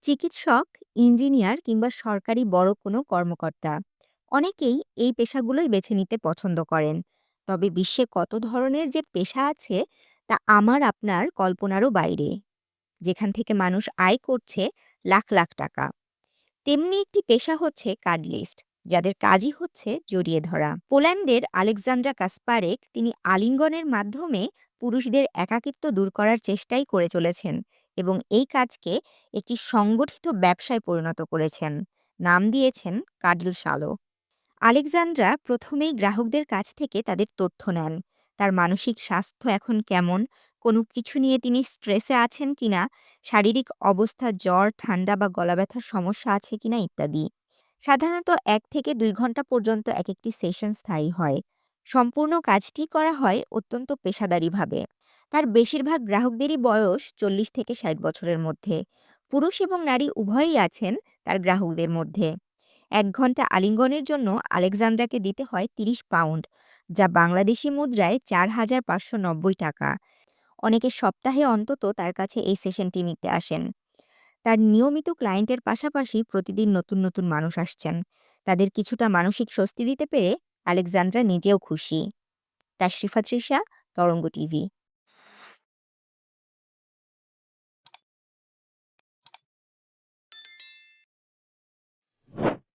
চিকিৎসক, ইঞ্জিনিয়ার কিংবা সরকারি বড় কোনো কর্মকর্তা অনেকেই এই পেশাগুলোই বেছে নিতে পছন্দ করেন। তবে বিশ্বে কত ধরনের যে পেশা আছে তা আমার আপনার কল্পনারও বাইরে, যেখান থেকে মানুষ আয় করছে লাখ লাখ টাকা। তেমনি একটি পেশা হচ্ছে কার্ডলিস্ট, যাদের কাজই হচ্ছে জড়িয়ে ধরা। পোল্যান্ডের আলেকজান্ড্রা কাসপারেক তিনি আলিঙ্গনের মাধ্যমে পুরুষদের একাকিত্ব দূর করার চেষ্টাই করে চলেছেন এবং এই কাজকে একটি সংগঠিত ব্যবসায় পরিণত করেছেন। নাম দিয়েছেন কাডল শালো। আলেকজান্ড্রা প্রথমেই গ্রাহকদের কাছ থেকে তাদের তথ্য নেন। তার মানসিক স্বাস্থ্য এখন কেমন, কোনো কিছু নিয়ে তিনি স্ট্রেসে আছেন কিনা, শারীরিক অবস্থা জ্বর, ঠান্ডা বা গলা ব্যথার সমস্যা আছে কিনা ইত্যাদি। সাধারণত 1 থেকে 2 ঘন্টা পর্যন্ত এক একটি সেশন স্থায়ী হয়। সম্পূর্ণ কাজটি করা হয় অত্যন্ত পেশাদারিভাবে। তার বেশিরভাগ গ্রাহকদেরই বয়স 40 থেকে 60 বছরের মধ্যে। পুরুষ এবং নারী উভয়ই আছেন তার গ্রাহকদের মধ্যে। 1 ঘন্টা আলিঙ্গনের জন্য আলেকজান্দ্রাকে দিতে হয় ৩০ পাউন্ড, যা বাংলাদেশি মুদ্রায় ৪,৫৯০ টাকা। অনেকে সপ্তাহে অন্তত তার কাছে এই সেশনটি নিতে আসেন। তার নিয়মিত ক্লায়েন্টের পাশাপাশি প্রতিদিন নতুন নতুন মানুষ আসছেন। তাদের কিছুটা মানসিক স্বস্তি দিতে পেরে আলেকজান্দ্রা নিজেও খুশি। তাশরিফা তৃষা, তরঙ্গ টিভি।